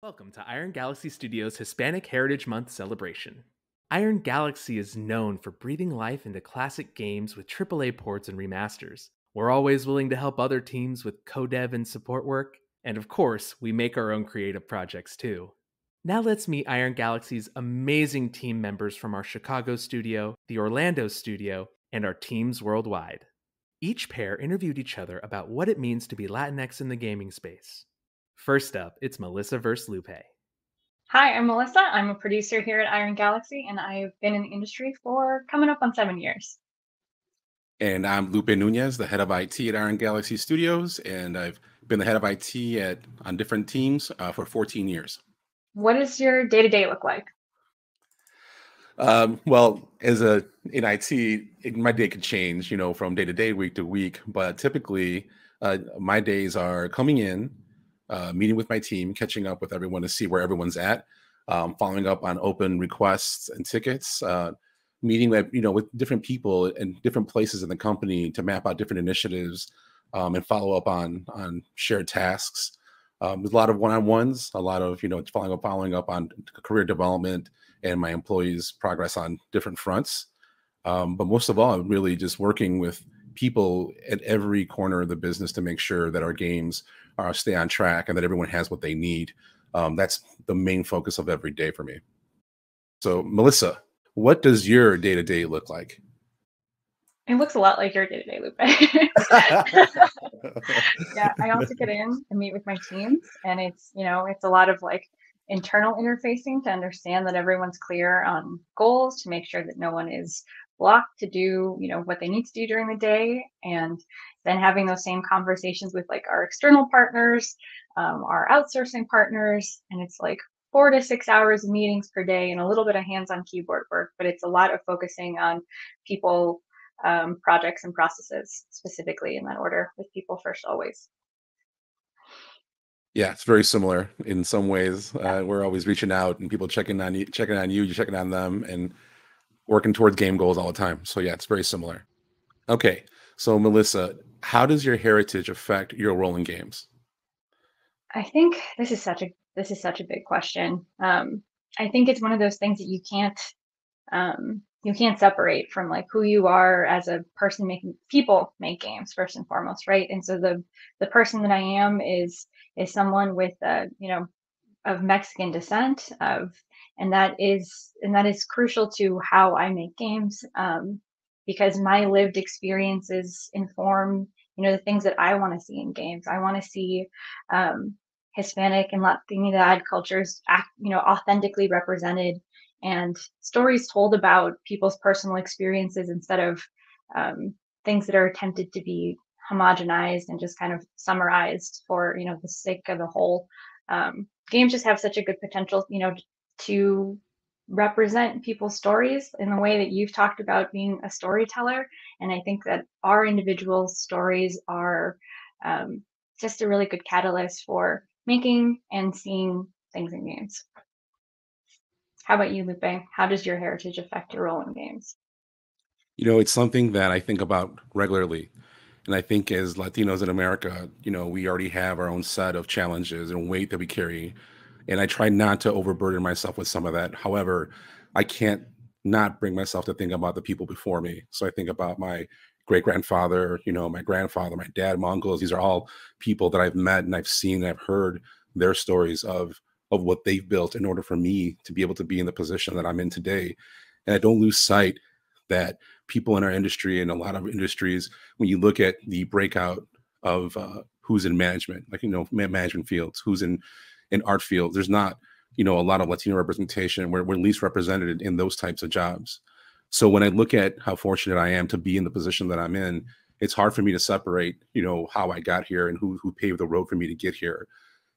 Welcome to Iron Galaxy Studios' Hispanic Heritage Month celebration. Iron Galaxy is known for breathing life into classic games with AAA ports and remasters. We're always willing to help other teams with co-dev and support work, and of course, we make our own creative projects too. Now let's meet Iron Galaxy's amazing team members from our Chicago studio, the Orlando studio, and our teams worldwide. Each pair interviewed each other about what it means to be Latinx in the gaming space. First up, it's Melissa vs. Lupe. Hi, I'm Melissa. I'm a producer here at Iron Galaxy, and I've been in the industry for coming up on 7 years. And I'm Lupe Nunez, the head of IT at Iron Galaxy Studios, and I've been the head of IT on different teams for 14 years. What does your day-to-day look like? Well, in IT, my day could change, from day to day, week to week. But typically, my days are coming in, meeting with my team, catching up with everyone to see where everyone's at, following up on open requests and tickets, meeting with different people in different places in the company to map out different initiatives, and follow up on shared tasks. There's a lot of one-on-ones, a lot of following up on career development and my employees' progress on different fronts. But most of all, I'm really just working with people at every corner of the business to make sure that our games stay on track and that everyone has what they need. That's the main focus of every day for me. So, Melissa, what does your day-to-day look like? It looks a lot like your day-to-day, Lupe. Yeah, I also get in and meet with my teams, and it's a lot of like internal interfacing to understand that everyone's clear on goals, to make sure that no one is blocked to do what they need to do during the day, and then having those same conversations with like our external partners, our outsourcing partners, and it's like 4 to 6 hours of meetings per day and a little bit of hands-on keyboard work, but it's a lot of focusing on people, projects, and processes, specifically in that order, with people first always. Yeah, it's very similar in some ways. We're always reaching out and people checking on you, you're checking on them, and working towards game goals all the time. So yeah, it's very similar. Okay, so Melissa, how does your heritage affect your role in games? I think this is such a big question. I think it's one of those things that you can't separate from like who you are as a person. Making people make games first and foremost, right? And so the person that I am is someone with of Mexican descent, and that is crucial to how I make games, because my lived experiences inform the things that I want to see in games. I want to see Hispanic and Latinidad cultures authentically represented, and stories told about people's personal experiences instead of things that are attempted to be homogenized and just kind of summarized for the sake of the whole. Games just have such a good potential, to represent people's stories in the way that you've talked about being a storyteller. And I think that our individual stories are just a really good catalyst for making and seeing things in games. How about you, Lupe? How does your heritage affect your role in games? It's something that I think about regularly. And I think as Latinos in America, we already have our own set of challenges and weight that we carry. And I try not to overburden myself with some of that. However, I can't not bring myself to think about the people before me. So I think about my great grandfather, my grandfather, my dad, my uncles. These are all people that I've met and I've seen and I've heard their stories of what they've built in order for me to be able to be in the position that I'm in today. And I don't lose sight that people in our industry and a lot of industries, when you look at the breakout of who's in management, like, management fields, who's in art fields, there's not, a lot of Latino representation. We're least represented in those types of jobs. So when I look at how fortunate I am to be in the position that I'm in, it's hard for me to separate, how I got here and who paved the road for me to get here.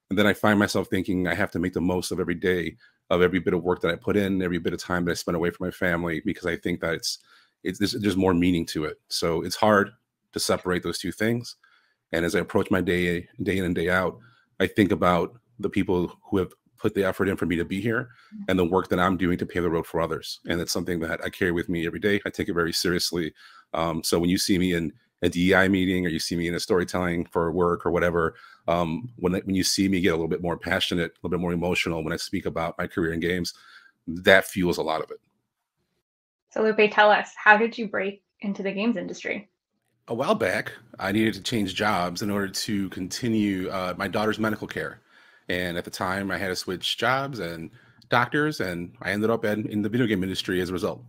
And then I find myself thinking I have to make the most of every day, of every bit of work that I put in, every bit of time that I spend away from my family, because I think that there's more meaning to it. So it's hard to separate those two things. And as I approach my day in and day out, I think about the people who have put the effort in for me to be here and the work that I'm doing to pave the road for others. And it's something that I carry with me every day. I take it very seriously. So when you see me in a DEI meeting, or you see me in a storytelling for work or whatever, when you see me get a little bit more passionate, a little bit more emotional when I speak about my career in games, that fuels a lot of it. So Lupe, tell us, how did you break into the games industry? A while back, I needed to change jobs in order to continue my daughter's medical care. And at the time, I had to switch jobs and doctors, and I ended up in the video game industry as a result.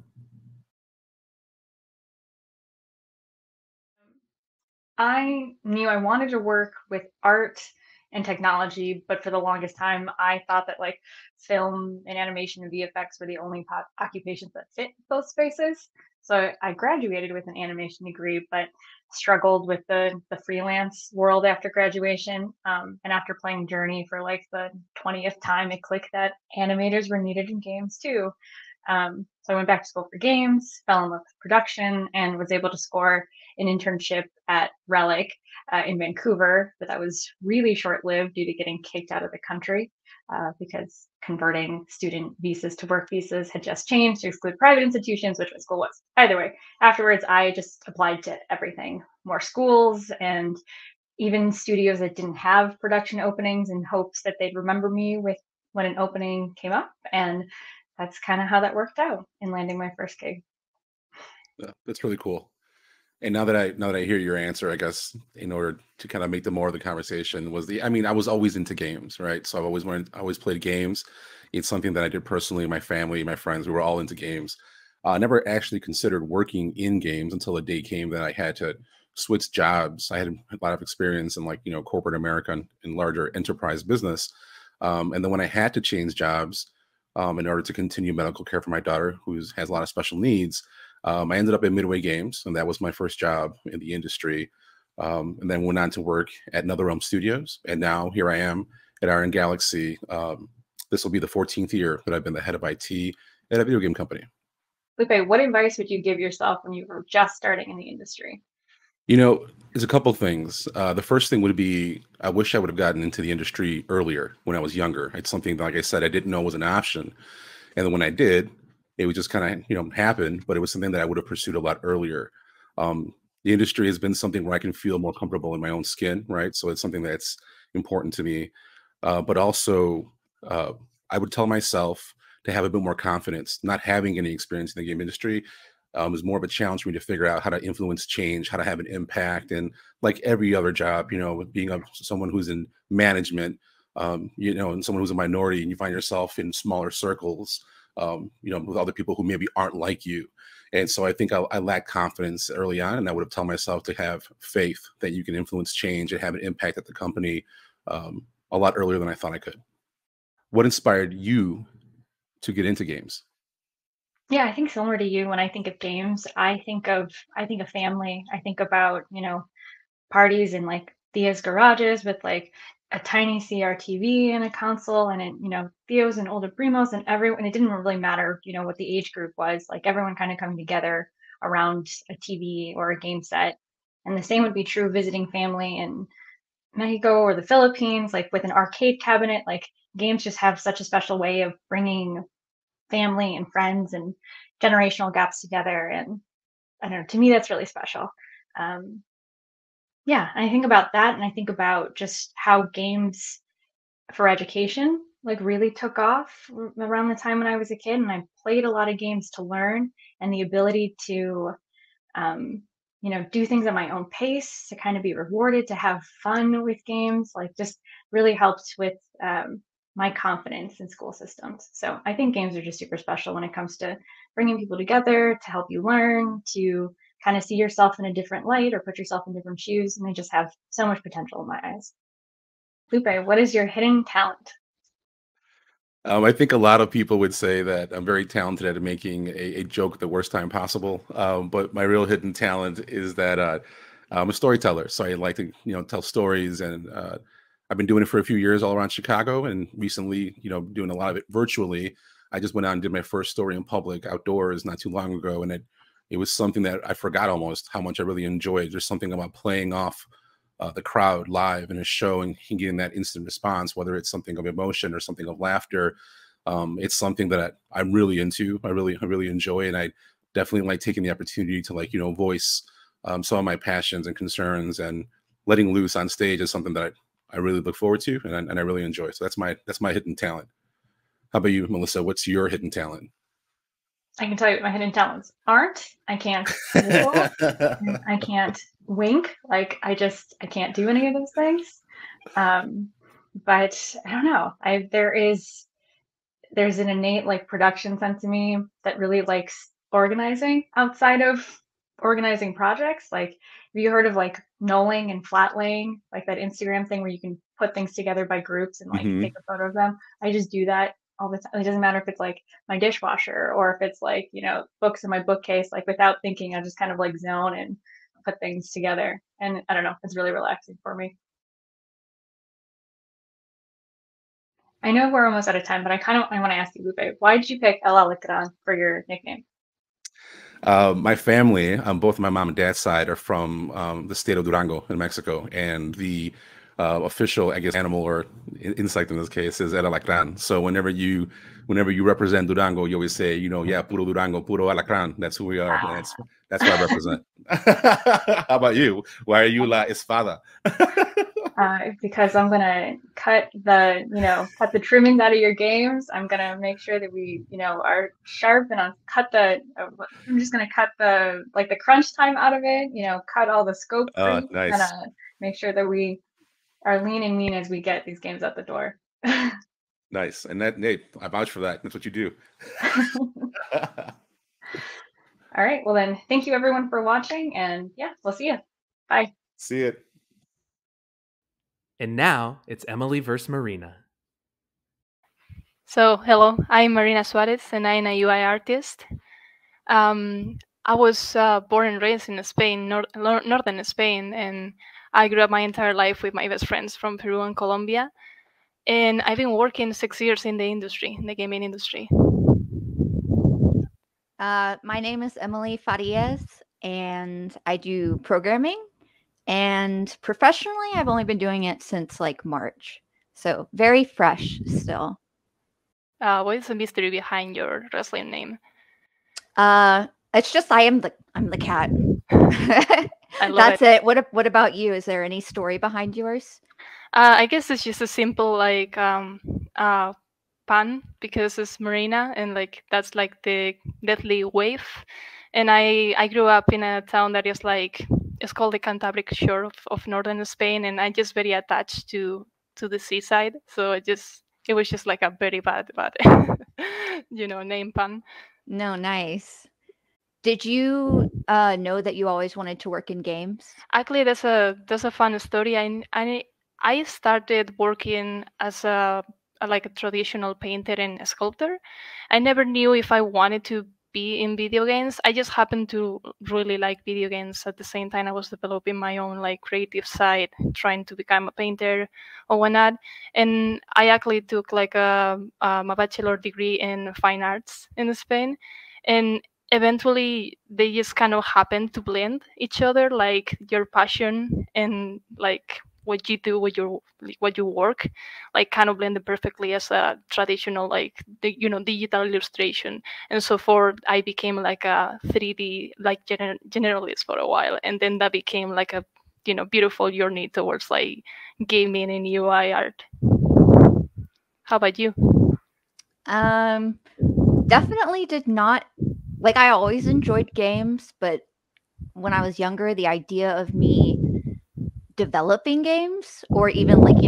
I knew I wanted to work with art and technology, but for the longest time, I thought that like film and animation and VFX were the only occupations that fit those spaces. So I graduated with an animation degree, but struggled with the freelance world after graduation. And after playing Journey for like the 20th time, it clicked that animators were needed in games too. So I went back to school for games, fell in love with production, and was able to score an internship at Relic in Vancouver, but that was really short lived due to getting kicked out of the country because converting student visas to work visas had just changed to exclude private institutions, which my school was. Either way, afterwards, I just applied to everything, more schools and even studios that didn't have production openings in hopes that they'd remember me with when an opening came up. And that's kind of how that worked out in landing my first gig. Yeah, that's really cool. And now that I hear your answer, I guess in order to kind of make the more of the conversation was I mean, I was always into games, right? So I always played games. It's something that I did personally, my family, my friends, we were all into games. I never actually considered working in games until the day came that I had to switch jobs. I had a lot of experience in, like, corporate America and larger enterprise business. And then when I had to change jobs in order to continue medical care for my daughter, who has a lot of special needs, I ended up at Midway Games, and that was my first job in the industry. And then went on to work at NetherRealm Studios, and now here I am at Iron Galaxy. This will be the 14th year that I've been the head of IT at a video game company. Lupe, what advice would you give yourself when you were just starting in the industry? You know, there's a couple things. The first thing would be I wish I would have gotten into the industry earlier when I was younger. It's something, like I said, I didn't know was an option. And then when I did, it would just kind of, happen, but it was something that I would have pursued a lot earlier. The industry has been something where I can feel more comfortable in my own skin, right? So it's something that's important to me. But also, uh, I would tell myself to have a bit more confidence. Not having any experience in the game industry is more of a challenge for me to figure out how to influence change, how to have an impact. And like every other job, with being someone who's in management, and someone who's a minority, and you find yourself in smaller circles, with other people who maybe aren't like you. And so I think I lacked confidence early on, and I would have told myself to have faith that you can influence change and have an impact at the company a lot earlier than I thought I could. What inspired you to get into games? Yeah, I think similar to you, when I think of games, I think of family. I think about, parties in like Thea's garages with like a tiny CRTV and a console, and Theo's and older primos and everyone. It didn't really matter, what the age group was. Like everyone kind of coming together around a TV or a game set. And the same would be true visiting family in Mexico or the Philippines, like with an arcade cabinet. Like games just have such a special way of bringing family and friends and generational gaps together. And I don't know, to me, that's really special. Um, yeah, and I think about that, and I think about just how games for education like really took off around the time when I was a kid, and I played a lot of games to learn, and the ability to do things at my own pace, to kind of be rewarded, to have fun with games, like just really helped with my confidence in school systems. So I think games are just super special when it comes to bringing people together, to help you learn, to kind of see yourself in a different light or put yourself in different shoes. And they just have so much potential in my eyes. Lupe, what is your hidden talent? I think a lot of people would say that I'm very talented at making a joke the worst time possible. But my real hidden talent is that I'm a storyteller. So I like to, tell stories, and I've been doing it for a few years all around Chicago, and recently, doing a lot of it virtually. I just went out and did my first story in public outdoors not too long ago, and it was something that I forgot almost how much I really enjoyed. There's something about playing off the crowd live in a show and getting that instant response, whether it's something of emotion or something of laughter. It's something that I'm really into. I really enjoy, and I definitely like taking the opportunity to, like, voice some of my passions and concerns, and letting loose on stage is something that I really look forward to, and I really enjoy. So that's my hidden talent. How about you, Melissa? What's your hidden talent? I can tell you what my hidden talents aren't. I can't whistle. I can't wink. Like I can't do any of those things. But I don't know. There's an innate like production sense to me that really likes organizing outside of organizing projects. Like, have you heard of like knolling and flat laying, like that Instagram thing where you can put things together by groups and like take a photo of them? I just do that all the time. It doesn't matter if it's like my dishwasher or if it's like, books in my bookcase, like without thinking, I just kind of like zone and put things together. And I don't know, it's really relaxing for me. I know we're almost out of time, but I want to ask you, Lupe, why did you pick El Alacran for your nickname? My family, both my mom and dad's side, are from the state of Durango in Mexico, and the official, I guess, animal or insect in this case is el alacrán. So whenever you represent Durango, you always say, yeah, puro Durango, puro alacrán. That's who we are. And that's what I represent. How about you? Why are you La Espada? Because I'm gonna cut the trimmings out of your games. I'm gonna make sure that we, are sharp, and I'm just gonna cut the crunch time out of it. Cut all the scope creep. Nice. And make sure that we are lean and mean as we get these games out the door. Nice, and I vouch for that. That's what you do. All right. Well, then, thank you everyone for watching, and yeah, we'll see you. Bye. See it. And now it's Emily versus Marina. So, hello, I'm Marina Suarez, and I'm a UI artist. I was born and raised in Spain, northern Spain, and I grew up my entire life with my best friends from Peru and Colombia. And I've been working 6 years in the gaming industry. My name is Emily Farias, and I do programming. And professionally, I've only been doing it since like March. So very fresh still. What is the mystery behind your wrestling name? It's just I'm the cat. That's it. What about you? Is there any story behind yours? I guess it's just a simple like pun, because it's Marina, and like that's like the deadly wave. And I grew up in a town that is like, it's called the Cantabric shore of northern Spain, and I'm just very attached to the seaside. So it was just like a very bad name pun. No, nice. Did you know that you always wanted to work in games? Actually, there's a fun story. I started working as a traditional painter and a sculptor. I never knew if I wanted to be in video games. I just happened to really like video games. At the same time, I was developing my own like creative side, trying to become a painter or whatnot. And I actually took like my bachelor degree in fine arts in Spain, and eventually they just kind of happened to blend each other, like your passion and like what you do with what you work, like kind of blended perfectly as a traditional digital illustration. And so I became like a 3D like generalist for a while, and then that became like a beautiful journey towards like gaming and UI art. How about you? Definitely did not like. I always enjoyed games, but when I was younger, the idea of me developing games or even like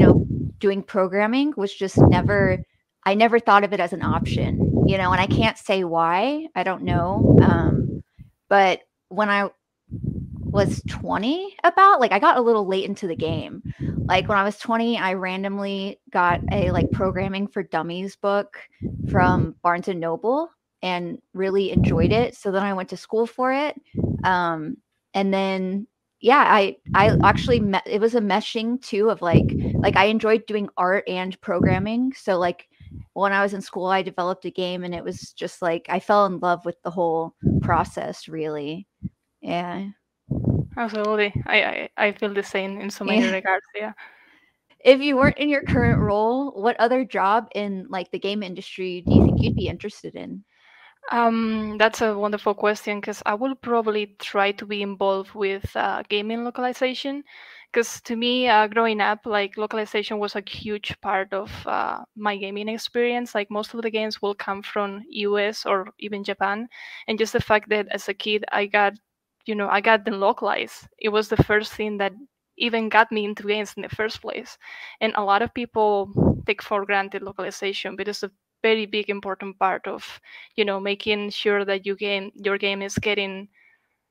doing programming was just I never thought of it as an option, and I can't say why. I don't know. But when I was 20, I got a little late into the game. Like when I was 20, I randomly got a like programming for dummies book from Barnes and Noble and really enjoyed it. So then I went to school for it. And then I actually it was a meshing too of like I enjoyed doing art and programming. So like when I was in school, I developed a game, and it was just like I fell in love with the whole process, really. Yeah. Absolutely. I feel the same in so many regards. Yeah. If you weren't in your current role, what other job in like the game industry do you think you'd be interested in? That's a wonderful question because I will probably try to be involved with gaming localization. Because to me, growing up, like localization was a huge part of my gaming experience. Like most of the games will come from US or even Japan, and just the fact that as a kid I got them localized. It was the first thing that even got me into games in the first place. And a lot of people take for granted localization, but it's a very big important part of making sure that your game is getting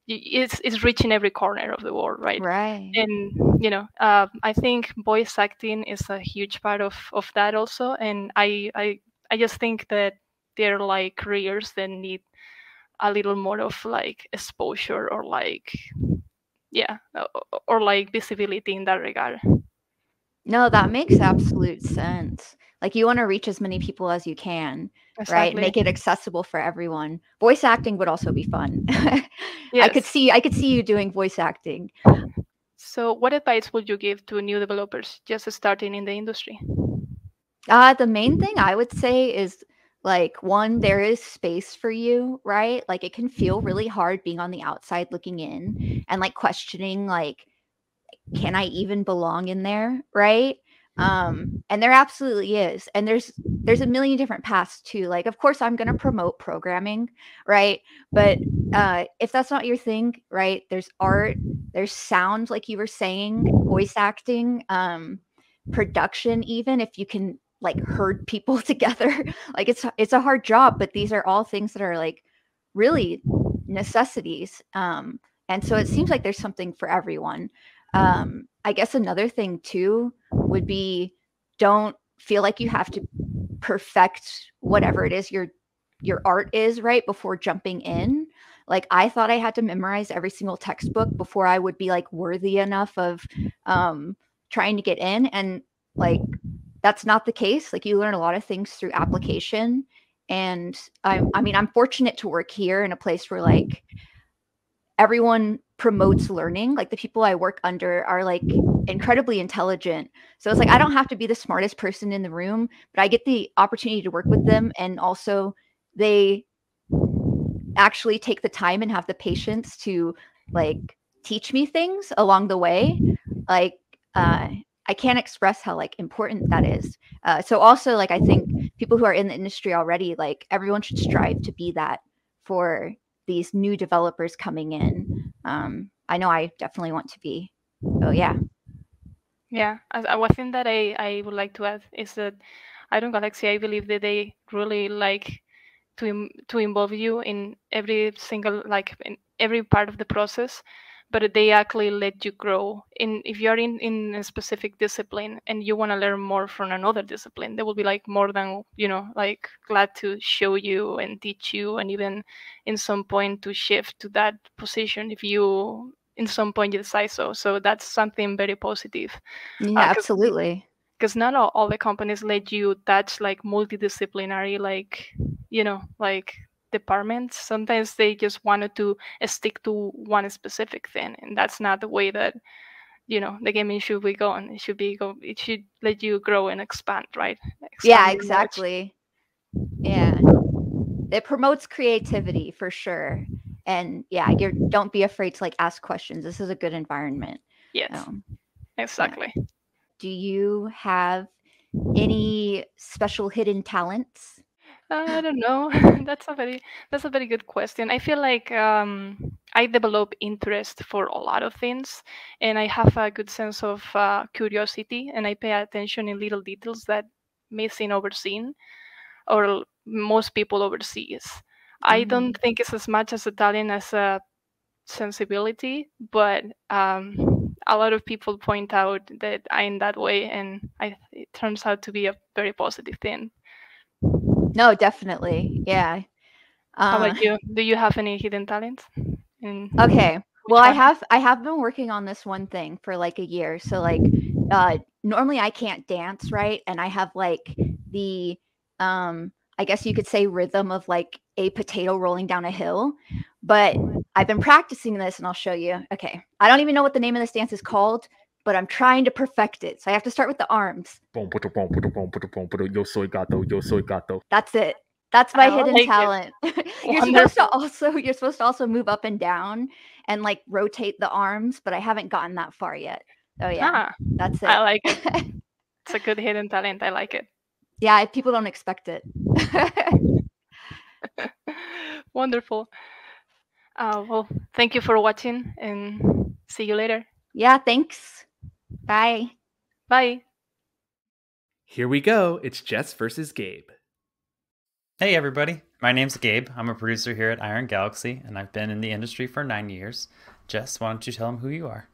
it's reaching every corner of the world, right? Right. And I think voice acting is a huge part of that also. And I just think that they're like careers that need a little more of like exposure or like or like visibility in that regard. No, that makes absolute sense. Like you want to reach as many people as you can, right? Exactly. Make it accessible for everyone. Voice acting would also be fun. I could Yes. see you doing voice acting. So what advice would you give to new developers just starting in the industry? The main thing I would say is like one, there is space for you, right? Like it can feel really hard being on the outside looking in and like questioning like can I even belong in there, right? And there absolutely is. And there's a million different paths too. Like of course I'm going to promote programming, right? But if that's not your thing, right? There's art, there's sound like you were saying, voice acting, production even if you can like herd people together. Like it's a hard job, but these are all things that are like really necessities. And so it seems like there's something for everyone. I guess another thing too would be don't feel like you have to perfect whatever it is your art is right before jumping in. Like I thought I had to memorize every single textbook before I would be like worthy enough of trying to get in, and like that's not the case. Like you learn a lot of things through application, and I mean I'm fortunate to work here in a place where like everyone promotes learning. Like the people I work under are like incredibly intelligent. So it's like I don't have to be the smartest person in the room, but I get the opportunity to work with them, and also they actually take the time and have the patience to like teach me things along the way. Like I can't express how like important that is. So also like I think people who are in the industry already, like everyone should strive to be that for these new developers coming in. I know I definitely want to be. So yeah. Yeah, one thing that I would like to add is that Iron Galaxy, I believe that they really like to involve you in every single like in every part of the process, but they actually let you grow. In if you're in a specific discipline and you want to learn more from another discipline, they will be like more than like glad to show you and teach you, and even in some point to shift to that position if you in some point you decide so. So that's something very positive. Yeah, Because absolutely. not all the companies let you touch like multidisciplinary like departments. Sometimes they just wanted to stick to one specific thing, and that's not the way that the gaming should be going. It should let you grow and expand, right? Yeah, Expand your knowledge. exactly. Yeah. It promotes creativity for sure. And yeah, don't be afraid to like ask questions. This is a good environment. Yes, Yeah. exactly. Do you have any special hidden talents? I don't know. That's a very good question. I feel like I develop interest for a lot of things, and I have a good sense of curiosity, and I pay attention in little details that may seem overseen, or most people oversees. I don't think it's as much as a talent as a sensibility, but a lot of people point out that I'm that way, and it turns out to be a very positive thing. No, definitely. Yeah. How about you? Do you have any hidden talents? And Okay. Well, which one? I have been working on this one thing for like a year. So like normally I can't dance, right? And I have like the I guess you could say rhythm of like a potato rolling down a hill. But I've been practicing this and I'll show you. Okay. I don't even know what the name of this dance is called, but I'm trying to perfect it. So I have to start with the arms. Yo soy gato, yo soy gato. That's it. That's my I hidden like it. talent. You're supposed to also move up and down and like rotate the arms, but I haven't gotten that far yet. Oh yeah, that's it. I like it. It's a good hidden talent. I like it. Yeah, people don't expect it. Wonderful. Well, thank you for watching and see you later. Yeah, thanks. Bye. Bye. Here we go. It's Jess versus Gabe. Hey everybody, my name's Gabe. I'm a producer here at Iron Galaxy, and I've been in the industry for 9 years. Jess, why don't you tell them who you are?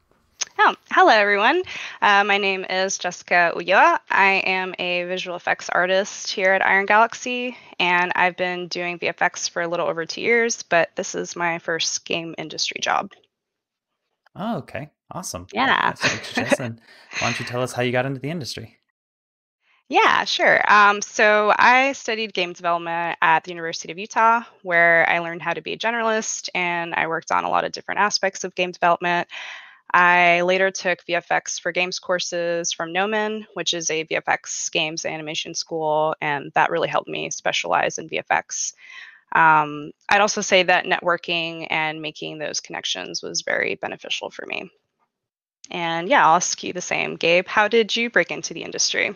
Oh, hello everyone. My name is Jessica Ulloa. I am a visual effects artist here at Iron Galaxy, and I've been doing VFX for a little over 2 years, but this is my first game industry job. Oh, okay. Awesome. Yeah. Nice to meet you, Jess. And why don't you tell us how you got into the industry? Yeah, sure. So I studied game development at the University of Utah, where I learned how to be a generalist, and I worked on a lot of different aspects of game development. I later took VFX for Games courses from Nomen, which is a VFX games animation school, and that really helped me specialize in VFX. I'd also say that networking and making those connections was very beneficial for me. And yeah, I'll ask you the same. Gabe, how did you break into the industry?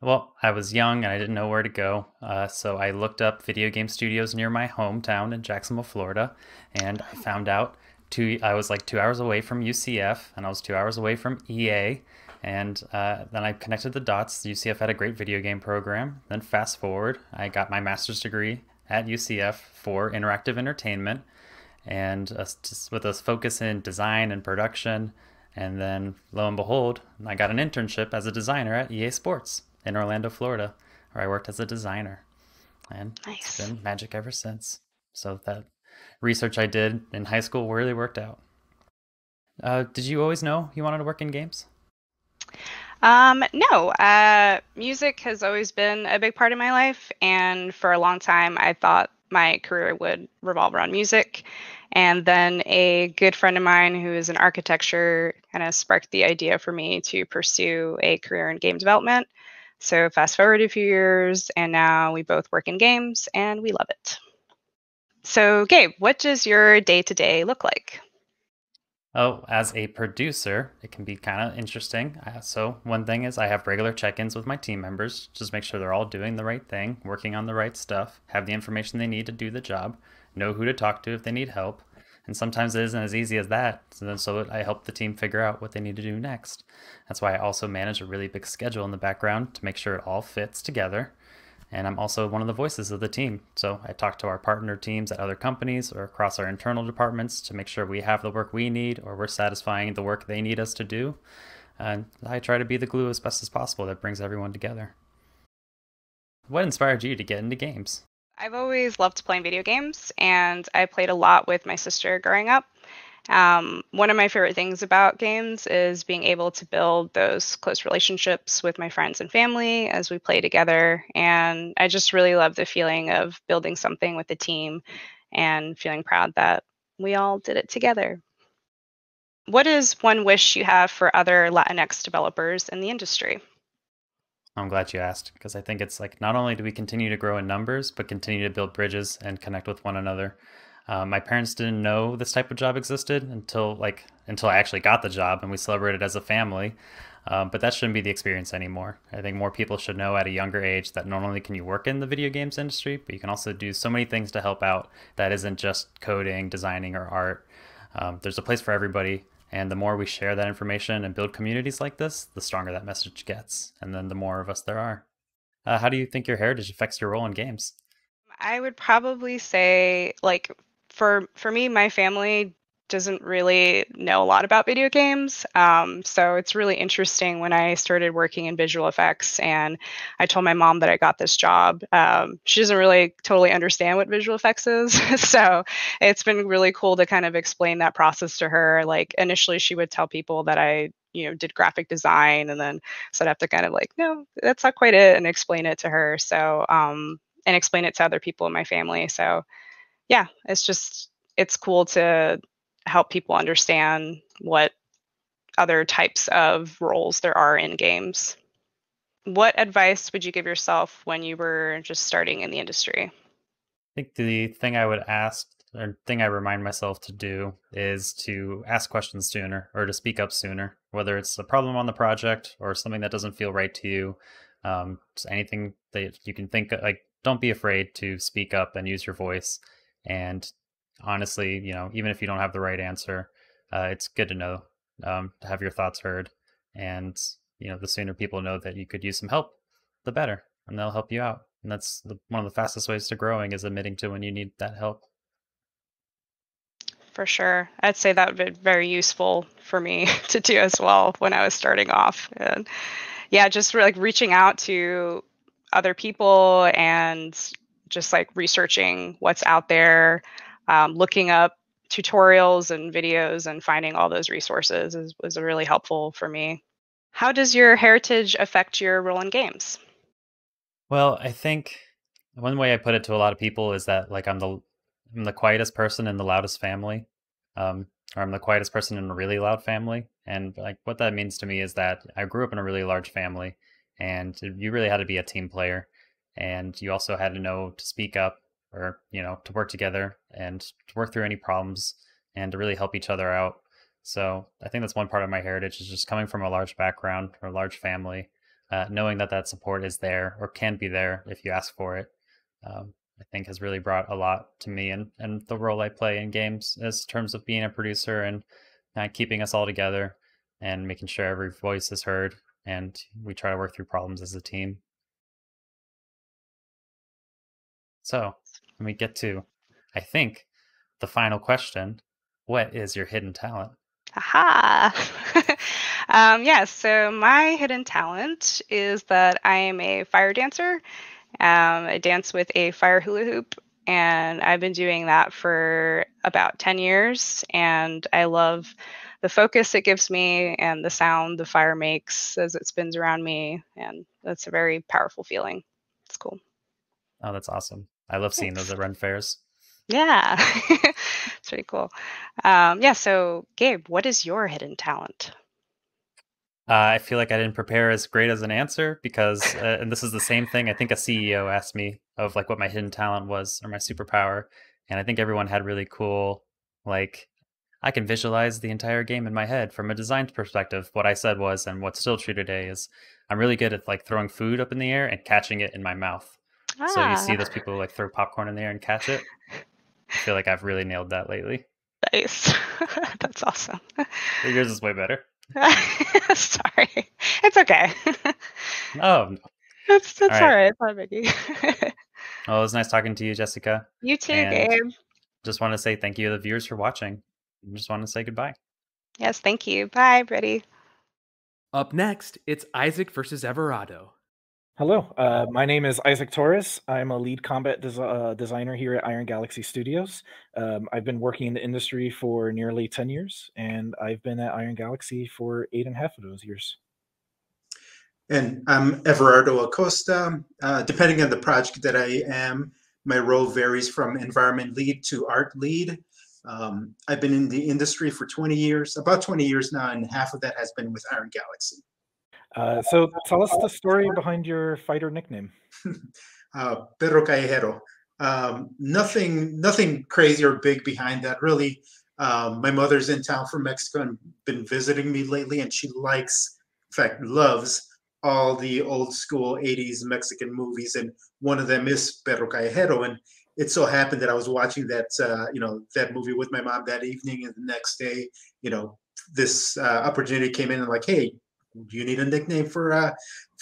Well, I was young and I didn't know where to go, so I looked up video game studios near my hometown in Jacksonville, Florida, and I found out I was like 2 hours away from UCF, and I was 2 hours away from EA, and then I connected the dots. UCF had a great video game program. Then fast forward, I got my master's degree at UCF for interactive entertainment, and just with a focus in design and production. And then lo and behold, I got an internship as a designer at EA Sports in Orlando, Florida, where I worked as a designer. And Nice. It's been magic ever since. So that research I did in high school really worked out. Did you always know you wanted to work in games? No. Music has always been a big part of my life, and for a long time I thought my career would revolve around music. And then a good friend of mine who is in architecture kind of sparked the idea for me to pursue a career in game development. So fast forward a few years, and now we both work in games, and we love it. So Gabe, what does your day-to-day look like? Oh, as a producer, it can be kind of interesting. So one thing is I have regular check-ins with my team members, just make sure they're all doing the right thing, working on the right stuff, have the information they need to do the job, know who to talk to if they need help. And sometimes it isn't as easy as that. So I help the team figure out what they need to do next. That's why I also manage a really big schedule in the background to make sure it all fits together. And I'm also one of the voices of the team. So I talk to our partner teams at other companies or across our internal departments to make sure we have the work we need or we're satisfying the work they need us to do. And I try to be the glue as best as possible that brings everyone together. What inspired you to get into games? I've always loved playing video games, and I played a lot with my sister growing up. One of my favorite things about games is being able to build those close relationships with my friends and family as we play together. And I just really love the feeling of building something with a team and feeling proud that we all did it together. What is one wish you have for other Latinx developers in the industry? I'm glad you asked, because I think it's like not only do we continue to grow in numbers, but continue to build bridges and connect with one another. My parents didn't know this type of job existed until I actually got the job and we celebrated as a family. But that shouldn't be the experience anymore. I think more people should know at a younger age that not only can you work in the video games industry, but you can also do so many things to help out that isn't just coding, designing, or art. There's a place for everybody. And the more we share that information and build communities like this, the stronger that message gets. And then the more of us there are. How do you think your heritage affects your role in games? I would probably say, like, for me, my family doesn't really know a lot about video games. So it's really interesting when I started working in visual effects and I told my mom that I got this job. She doesn't really totally understand what visual effects is. So it's been really cool to kind of explain that process to her. Like initially she would tell people that I did graphic design, and then so I'd have to kind of like, no, that's not quite it, and explain it to her. So, and explain it to other people in my family. So yeah, it's cool to help people understand what other types of roles there are in games. what advice would you give yourself when you were just starting in the industry? I think the thing I would ask, or thing I remind myself to do, is to ask questions sooner or to speak up sooner, whether it's a problem on the project or something that doesn't feel right to you. Just anything that you can think of, like, don't be afraid to speak up and use your voice. And honestly, even if you don't have the right answer, it's good to know, to have your thoughts heard. And, the sooner people know that you could use some help, the better, and they'll help you out. And that's one of the fastest ways to growing, is admitting to when you need that help. For sure. I'd say that would be very useful for me to do as well when I was starting off. And yeah, just like reaching out to other people and just like researching what's out there, looking up tutorials and videos and finding all those resources was really helpful for me. How does your heritage affect your role in games? Well, I think one way I put it to a lot of people is that, like, I'm the quietest person in the loudest family, or I'm the quietest person in a really loud family. And like what that means to me is that I grew up in a really large family, and you really had to be a team player, and you also had to know to speak up, or to work together and to work through any problems and to really help each other out. So I think that's one part of my heritage, is just coming from a large background or a large family, knowing that support is there or can be there if you ask for it. I think has really brought a lot to me and the role I play in games, as terms of being a producer and keeping us all together and making sure every voice is heard, and we try to work through problems as a team. So when we get to, I think, the final question, what is your hidden talent? Aha! Yeah, so my hidden talent is that I am a fire dancer. I dance with a fire hula hoop, and I've been doing that for about 10 years. And I love the focus it gives me and the sound the fire makes as it spins around me. And that's a very powerful feeling. It's cool. Oh, that's awesome. I love seeing those at Ren fairs. Yeah, it's pretty cool. Yeah, so Gabe, what is your hidden talent? I feel like I didn't prepare as great as an answer because, and this is the same thing I think a CEO asked me of, like, what my hidden talent was or my superpower. And I think everyone had really cool, like, I can visualize the entire game in my head from a design perspective. What I said was, and what's still true today, is I'm really good at like throwing food up in the air and catching it in my mouth. So you see those people like throw popcorn in the air and catch it. I feel like I've really nailed that lately. Nice. That's awesome. Yours is way better. Sorry. It's okay. Oh, no. That's all right. It's not biggie. Well, it was nice talking to you, Jessica. You too, and Gabe. Just want to say thank you to the viewers for watching. Just want to say goodbye. Yes, thank you. Bye, Brittany. Up next, it's Isaac versus Everardo. Hello, my name is Isaac Torres. I'm a lead combat designer here at Iron Galaxy Studios. I've been working in the industry for nearly 10 years, and I've been at Iron Galaxy for 8.5 of those years. And I'm Everardo Acosta. Depending on the project that I am, my role varies from environment lead to art lead. I've been in the industry for 20 years, about 20 years now, and half of that has been with Iron Galaxy. So tell us the story behind your fighter nickname. Perro Callejero. Nothing crazy or big behind that, really. My mother's in town from Mexico and been visiting me lately, and she likes, in fact, loves all the old school 80s Mexican movies, and one of them is Perro Callejero. And it so happened that I was watching that, that movie with my mom that evening, and the next day, this opportunity came in and like, hey, do you need a nickname for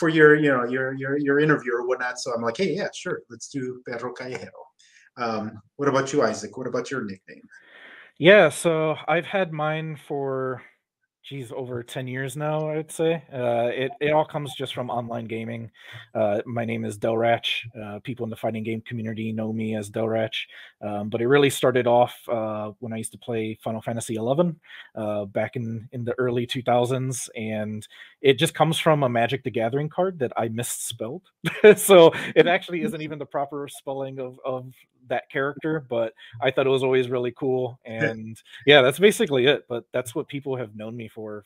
your your interview or whatnot? So I'm like, hey, yeah, sure, let's do Perro Callejero. What about you, Isaac? What about your nickname? Yeah, so I've had mine for over 10 years now, I'd say. It all comes just from online gaming. My name is Delratch. People in the fighting game community know me as Delratch. But it really started off when I used to play Final Fantasy XI back in the early 2000s. And it just comes from a Magic the Gathering card that I misspelled. So it actually isn't even the proper spelling of that character, but I thought it was always really cool. And yeah, that's basically it. But that's what people have known me for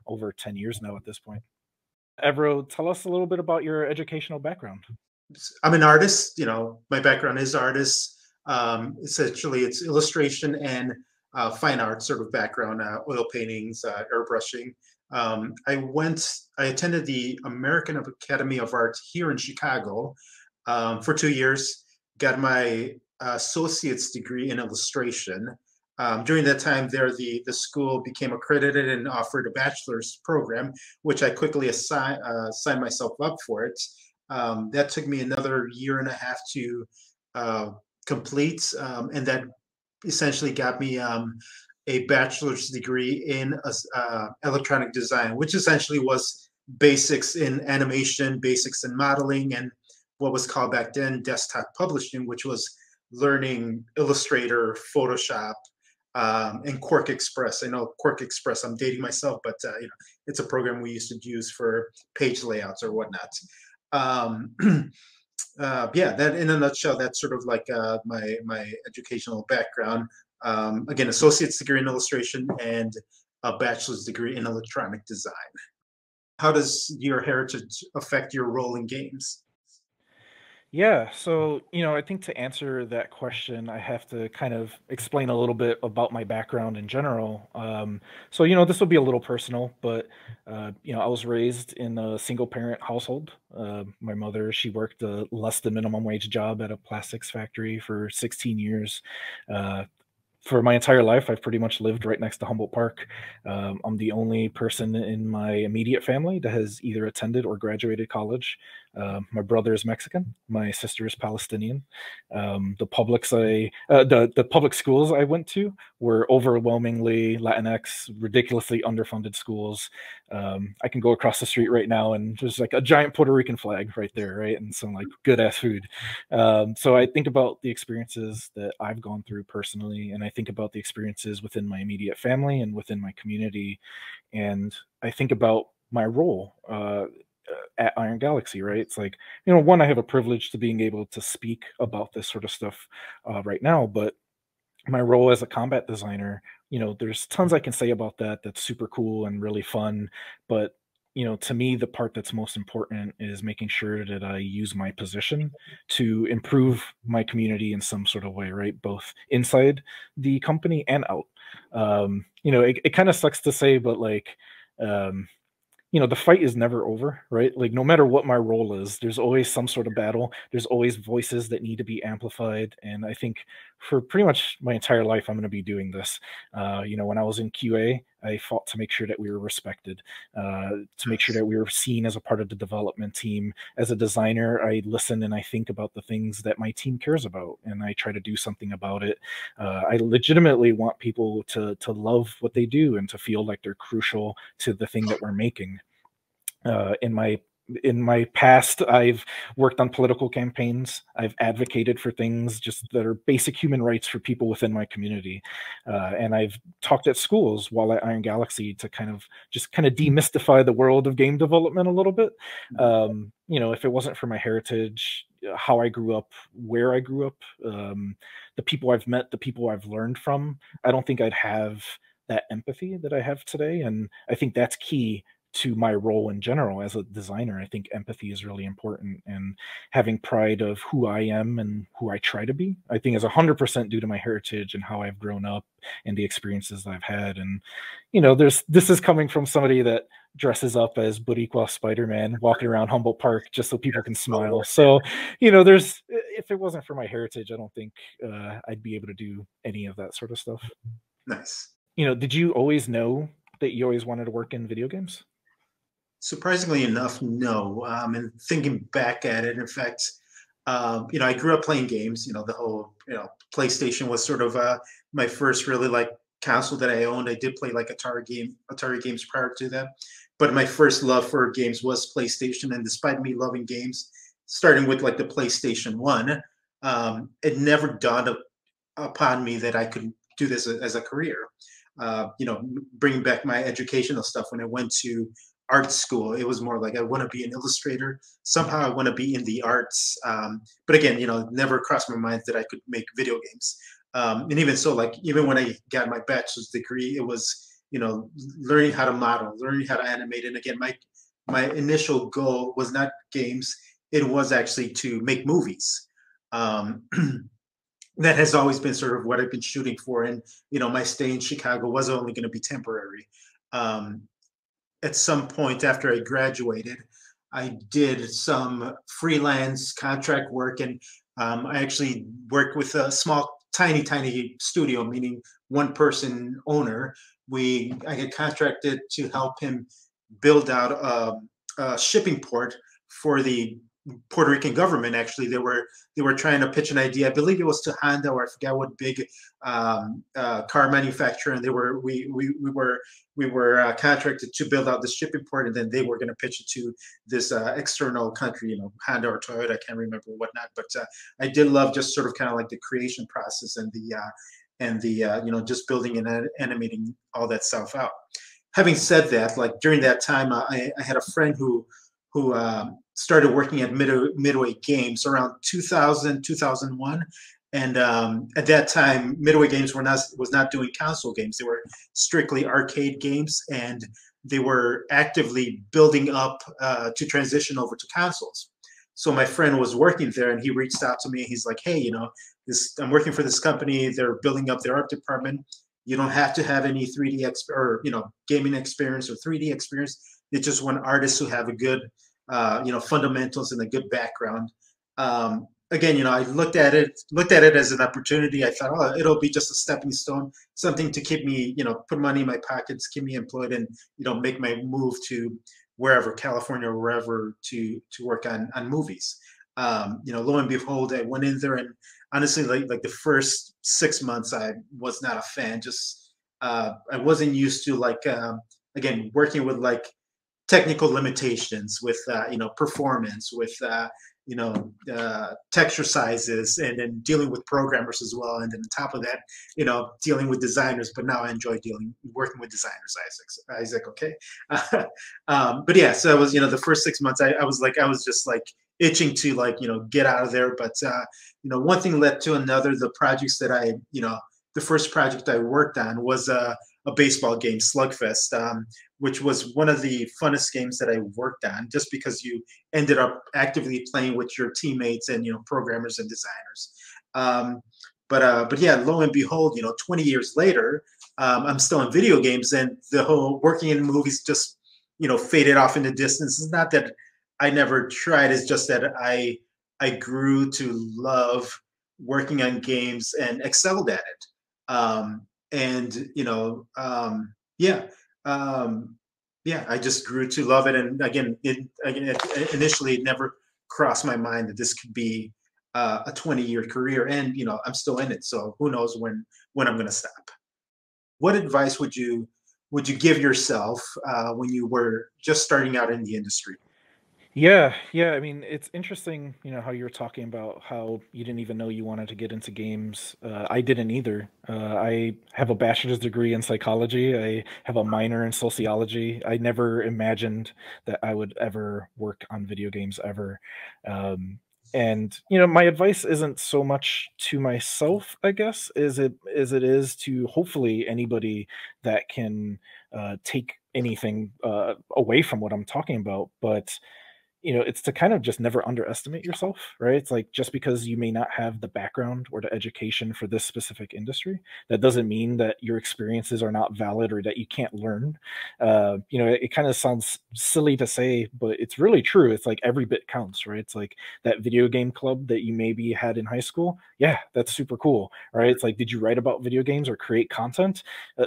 over 10 years now at this point. Evro, tell us a little bit about your educational background. I'm an artist. My background is artist. Essentially, it's illustration and fine art sort of background, oil paintings, airbrushing. I attended the American Academy of Art here in Chicago for 2 years, got my associate's degree in illustration. During that time there, the school became accredited and offered a bachelor's program, which I quickly signed myself up for it. That took me another year and a half to complete, and that essentially got me a bachelor's degree in electronic design, which essentially was basics in animation, basics in modeling, and what was called back then desktop publishing, which was learning Illustrator, Photoshop, and Quark Express. I know Quark Express, I'm dating myself, but it's a program we used to use for page layouts or whatnot. Yeah, that in a nutshell, that's sort of like my educational background. Again, associate's degree in illustration and a bachelor's degree in electronic design. How does your heritage affect your role in games? Yeah, so I think to answer that question, I have to kind of explain a little bit about my background in general. So this will be a little personal, but I was raised in a single parent household. My mother, she worked a less than minimum wage job at a plastics factory for 16 years. For my entire life, I've pretty much lived right next to Humboldt Park. I'm the only person in my immediate family that has either attended or graduated college. My brother is Mexican. My sister is Palestinian. The public schools I went to were overwhelmingly Latinx, ridiculously underfunded schools. I can go across the street right now and there's like a giant Puerto Rican flag right there, right, and some like good ass food. So I think about the experiences that I've gone through personally, and I think about the experiences within my immediate family and within my community, and I think about my role at Iron Galaxy, right? It's like, one, I have a privilege to being able to speak about this sort of stuff right now, but my role as a combat designer, there's tons I can say about that. That's super cool and really fun. But, to me, the part that's most important is making sure that I use my position to improve my community in some sort of way, right? Both inside the company and out. It kind of sucks to say, but like, the fight is never over, right? Like, no matter what my role is, there's always some sort of battle. There's always voices that need to be amplified. And I think for pretty much my entire life, I'm going to be doing this. When I was in QA, I fought to make sure that we were respected, to make sure that we were seen as a part of the development team. As a designer, I listen and I think about the things that my team cares about, and I try to do something about it. I legitimately want people to love what they do and to feel like they're crucial to the thing that we're making. In my past, I've worked on political campaigns. I've advocated for things just that are basic human rights for people within my community. And I've talked at schools while at Iron Galaxy to kind of demystify the world of game development a little bit. If it wasn't for my heritage, how I grew up, where I grew up, the people I've met, the people I've learned from, I don't think I'd have that empathy that I have today. And I think that's key to my role in general as a designer. I think empathy is really important, and having pride of who I am and who I try to be, I think is 100% due to my heritage and how I've grown up and the experiences I've had. And, this is coming from somebody that dresses up as Boricua Spider-Man walking around Humboldt Park just so people can smile. So, if it wasn't for my heritage, I don't think I'd be able to do any of that sort of stuff. Nice. Did you always know that you always wanted to work in video games? Surprisingly enough, no. And thinking back at it, in fact, I grew up playing games. The whole, PlayStation was sort of my first really like console that I owned. I did play like Atari games prior to that, but my first love for games was PlayStation. And despite me loving games, starting with like the PlayStation 1, it never dawned upon me that I could do this as a career. Bringing back my educational stuff, when I went to art school, it was more like I want to be an illustrator. Somehow I want to be in the arts. But again, never crossed my mind that I could make video games. And even so, like even when I got my bachelor's degree, it was, learning how to model, learning how to animate. And again, my initial goal was not games. It was actually to make movies. Um, that has always been sort of what I've been shooting for. And, my stay in Chicago was only going to be temporary. Um, at some point after I graduated, I did some freelance contract work, and I actually worked with a small, tiny studio, meaning one person owner. I get contracted to help him build out a shipping port for the Puerto Rican government. Actually, they were trying to pitch an idea. I believe it was to Honda, or I forgot what big car manufacturer, and we were contracted to build out the shipping port, and then they were going to pitch it to this external country, Honda or Toyota, I can't remember whatnot. But I did love just sort of kind of like the creation process and the just building and animating all that stuff out. Having said that, like during that time, I had a friend who started working at Midway Games around 2000, 2001. And at that time, Midway Games was not doing console games. They were strictly arcade games, and they were actively building up to transition over to consoles. So my friend was working there, and he reached out to me. He's like, "Hey, I'm working for this company. They're building up their art department. You don't have to have any 3D or gaming experience or 3D experience. They just want artists who have a good fundamentals and a good background." Again, I looked at it as an opportunity. I thought, oh, it'll be just a stepping stone, something to keep me, put money in my pockets, keep me employed, and make my move to wherever, California or wherever, to work on movies. Lo and behold, I went in there, and honestly, like the first 6 months, I was not a fan. Just I wasn't used to again, working with technical limitations with performance, with texture sizes, and then dealing with programmers as well, and then on top of that, dealing with designers. But now I enjoy working with designers. Isaac, okay. But yeah, so it was the first 6 months, I was just itching to get out of there. But one thing led to another. The projects that the first project I worked on was a baseball game, Slugfest, which was one of the funnest games that I worked on, just because you ended up actively playing with your teammates and programmers and designers. But yeah, lo and behold, 20 years later, I'm still in video games, and the whole working in movies just faded off in the distance. It's not that I never tried; it's just that I grew to love working on games and excelled at it. And yeah, I just grew to love it. And again, initially it never crossed my mind that this could be a 20-year career, and I'm still in it. So who knows when I'm going to stop. What advice would you give yourself when you were just starting out in the industry? Yeah. I mean, it's interesting, how you're talking about how you didn't even know you wanted to get into games. I didn't either. I have a bachelor's degree in psychology. I have a minor in sociology. I never imagined that I would ever work on video games ever. And my advice isn't so much to myself, I guess, as it is to hopefully anybody that can take anything away from what I'm talking about. But it's to kind of just never underestimate yourself, right? It's like, just because you may not have the background or the education for this specific industry, that doesn't mean that your experiences are not valid or that you can't learn. It kind of sounds silly to say, but it's really true. It's like every bit counts, right? It's like that video game club that you maybe had in high school. Yeah, that's super cool, right? It's like, did you write about video games or create content?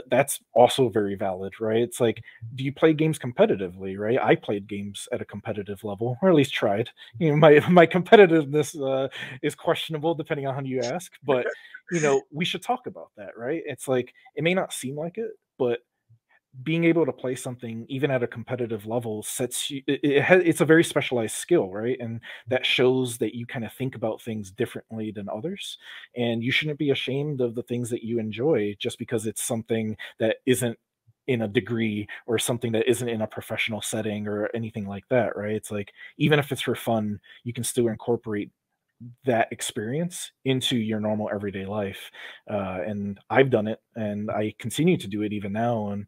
That's also very valid, right? It's like, do you play games competitively, right? I played games at a competitive level, or at least tried. My competitiveness is questionable depending on who you ask, but we should talk about that, right? It's like, it may not seem like it, but being able to play something even at a competitive level sets you, it's a very specialized skill, right? And that shows that you kind of think about things differently than others, and you shouldn't be ashamed of the things that you enjoy just because it's something that isn't in a degree or something that isn't in a professional setting or anything like that, right? It's like, even if it's for fun, you can still incorporate that experience into your normal everyday life. And I've done it, and I continue to do it even now. And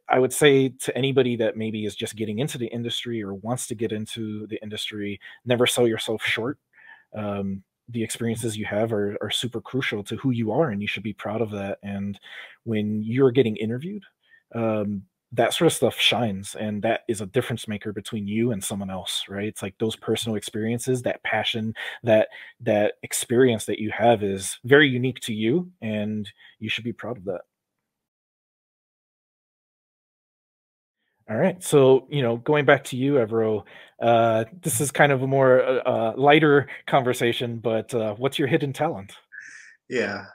I would say to anybody that maybe is just getting into the industry or wants to get into the industry, never sell yourself short. The experiences you have are super crucial to who you are, and you should be proud of that. And when you're getting interviewed, that sort of stuff shines, and that is a difference maker between you and someone else, right? It's like those personal experiences, that passion, that experience that you have is very unique to you, and you should be proud of that. All right. So, going back to you, Evero, this is kind of a more lighter conversation, but what's your hidden talent? Yeah.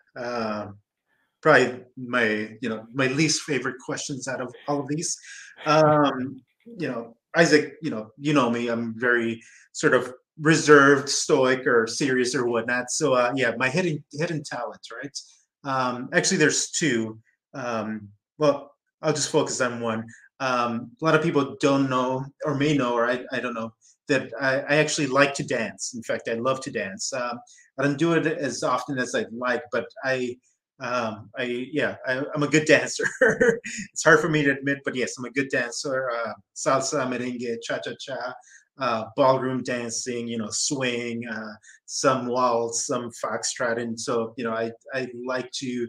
Probably my least favorite questions out of all of these. Isaac, you know me, I'm very sort of reserved, stoic, or serious or whatnot. So yeah, my hidden talent, right? Actually, there's two. Well, I'll just focus on one. A lot of people don't know, or may know, or I don't know, that I actually like to dance. In fact, I love to dance. I don't do it as often as I'd like, but I'm a good dancer. It's hard for me to admit, but yes, I'm a good dancer. Salsa, merengue, cha-cha-cha, ballroom dancing, swing, some waltz, some foxtrot. And so, I like to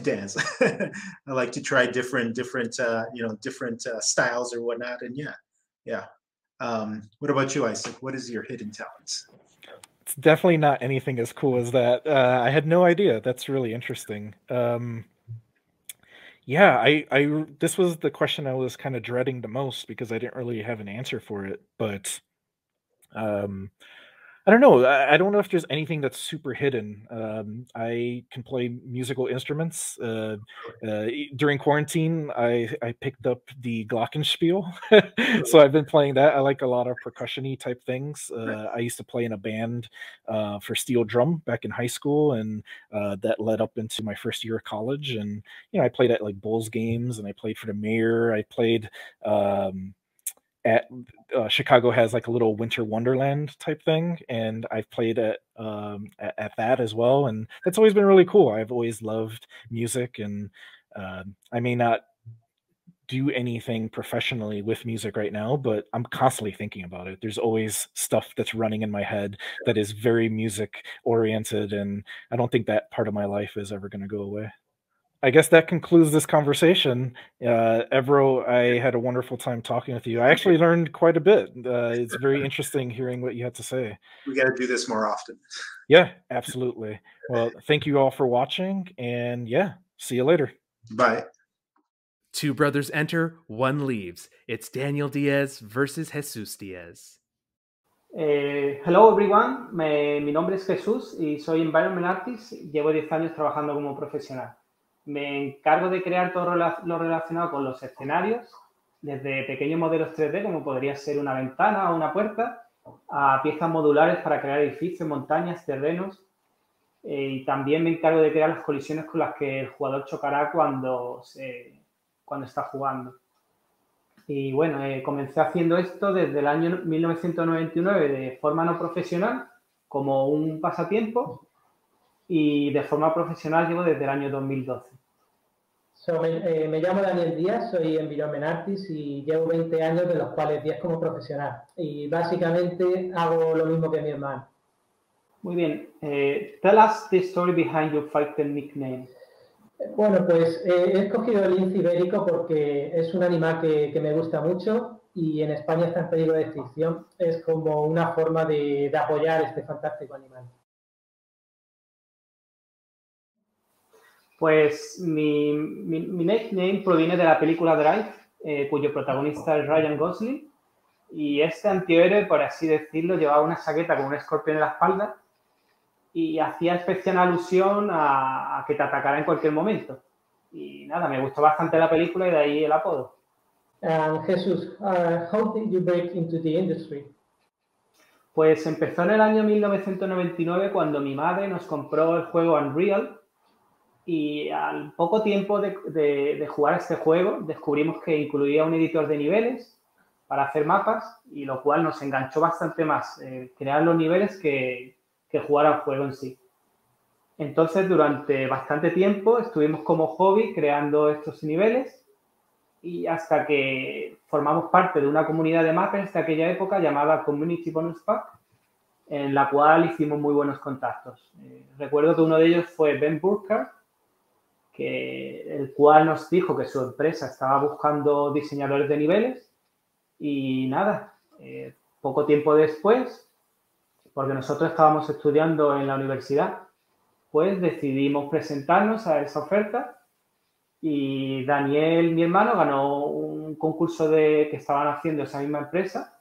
dance. I like to try different styles or whatnot. And yeah. What about you, Isaac? What is your hidden talents? It's definitely not anything as cool as that. I had no idea. That's really interesting. Yeah, I this was the question I was kind of dreading the most because I didn't really have an answer for it. But um, I don't know. I don't know if there's anything that's super hidden. I can play musical instruments. During quarantine, I picked up the glockenspiel, so I've been playing that. I like a lot of percussion-y type things. I used to play in a band for steel drum back in high school, and that led up into my first year of college. And I played at like Bulls games, and I played for the mayor. I played. At Chicago has like a little winter wonderland type thing, and I've played at that as well, and that's always been really cool. I've always loved music, and I may not do anything professionally with music right now, but I'm constantly thinking about it. There's always stuff that's running in my head that is very music oriented, and I don't think that part of my life is ever going to go away. I guess that concludes this conversation. Evero, I had a wonderful time talking with you. I actually learned quite a bit. It's very interesting hearing what you had to say. We got to do this more often. Yeah, absolutely. Well, thank you all for watching, and yeah, see you later. Bye. Two brothers enter, one leaves. It's Daniel Diaz versus Jesus Diaz. Hello everyone, mi nombre es Jesús y soy Environment Artist. Llevo 10 años trabajando como profesional. Me encargo de crear todo lo relacionado con los escenarios, desde pequeños modelos 3D, como podría ser una ventana o una puerta, a piezas modulares para crear edificios, montañas, terrenos. Y también me encargo de crear las colisiones con las que el jugador chocará cuando está jugando. Y bueno, comencé haciendo esto desde el año 1999 de forma no profesional, como un pasatiempo, y de forma profesional llevo desde el año 2012. Me llamo Daniel Díaz, soy Environment Artist y llevo 20 años, de los cuales 10 como profesional. Y básicamente hago lo mismo que mi hermano. Muy bien. Tell us the story behind your fighter nickname. Bueno, pues he escogido el lince ibérico porque es un animal que me gusta mucho y en España está en peligro de extinción. Es como una forma de apoyar este fantástico animal. Pues mi nickname proviene de la película Drive, cuyo protagonista es Ryan Gosling. Y este antihéroe, por así decirlo, llevaba una chaqueta con un escorpión en la espalda y hacía especial alusión a que te atacara en cualquier momento. Y nada, me gustó bastante la película y de ahí el apodo. Jesús, how did you break into the industry? Pues empezó en el año 1999 cuando mi madre nos compró el juego Unreal y al poco tiempo de jugar a este juego descubrimos que incluía un editor de niveles para hacer mapas y lo cual nos enganchó bastante más crear los niveles que jugar al juego en sí. Entonces, durante bastante tiempo estuvimos como hobby creando estos niveles y hasta que formamos parte de una comunidad de mappers de aquella época llamada Community Bonus Pack, en la cual hicimos muy buenos contactos. Recuerdo que uno de ellos fue Ben Burkhardt, el cual nos dijo que su empresa estaba buscando diseñadores de niveles y nada, poco tiempo después, porque nosotros estábamos estudiando en la universidad, pues decidimos presentarnos a esa oferta y Daniel, mi hermano, ganó un concurso que estaban haciendo esa misma empresa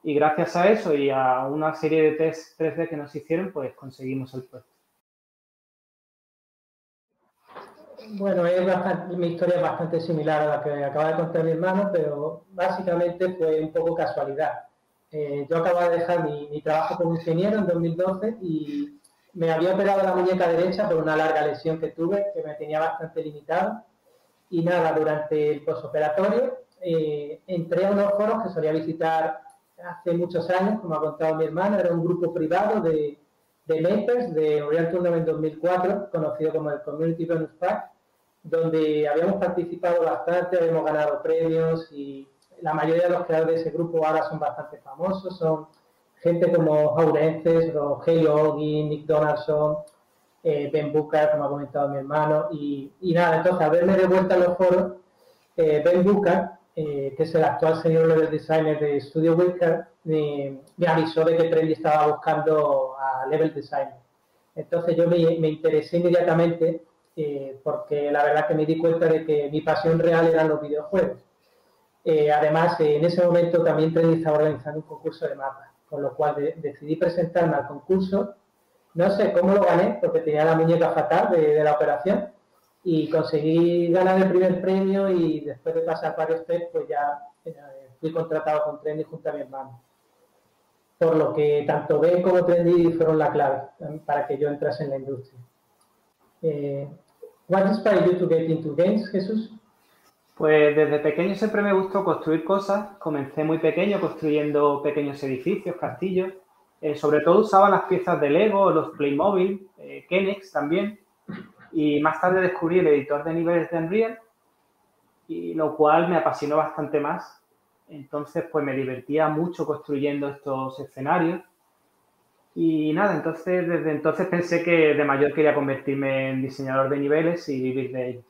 y gracias a eso y a una serie de test 3D que nos hicieron, pues conseguimos el puesto. Bueno, mi historia es bastante similar a la que acaba de contar mi hermano, pero básicamente fue un poco casualidad. Yo acababa de dejar mi trabajo como ingeniero en 2012 y me había operado la muñeca derecha por una larga lesión que tuve, que me tenía bastante limitado. Y nada, durante el posoperatorio entré a unos foros que solía visitar hace muchos años, como ha contado mi hermano. Era un grupo privado de makers de Unreal Tournament 2004, conocido como el Community Bonus Pack, donde habíamos participado bastante, habíamos ganado premios y la mayoría de los creadores de ese grupo ahora son bastante famosos. Son gente como Jaurences, Rogelio Ogui, Nick Donaldson, Ben Booker, como ha comentado mi hermano, y nada, entonces al verme de vuelta en los foros, Ben Booker, que es el actual senior level designer de Studio Wicker, me avisó de que Trendy estaba buscando a level designer. Entonces yo me interesé inmediatamente porque la verdad que me di cuenta de que mi pasión real eran los videojuegos. Además, en ese momento también Trendy estaba organizando un concurso de mapas, con lo cual decidí presentarme al concurso. No sé cómo lo gané, porque tenía la muñeca fatal de la operación y conseguí ganar el primer premio y después de pasar varios test, pues ya fui contratado con Trendy junto a mi hermano. Por lo que tanto Ben como Trendy fueron la clave para que yo entrase en la industria. What inspired you to get into games, Jesús? Pues desde pequeño siempre me gustó construir cosas. Comencé muy pequeño construyendo pequeños edificios, castillos. Sobre todo usaba las piezas de Lego, los Playmobil, Kennex también. Y más tarde descubrí el editor de niveles de Unreal, y lo cual me apasionó bastante más. Entonces, pues me divertía mucho construyendo estos escenarios. Y nada, entonces desde entonces pensé que de mayor quería convertirme en diseñador de niveles y vivir de ello.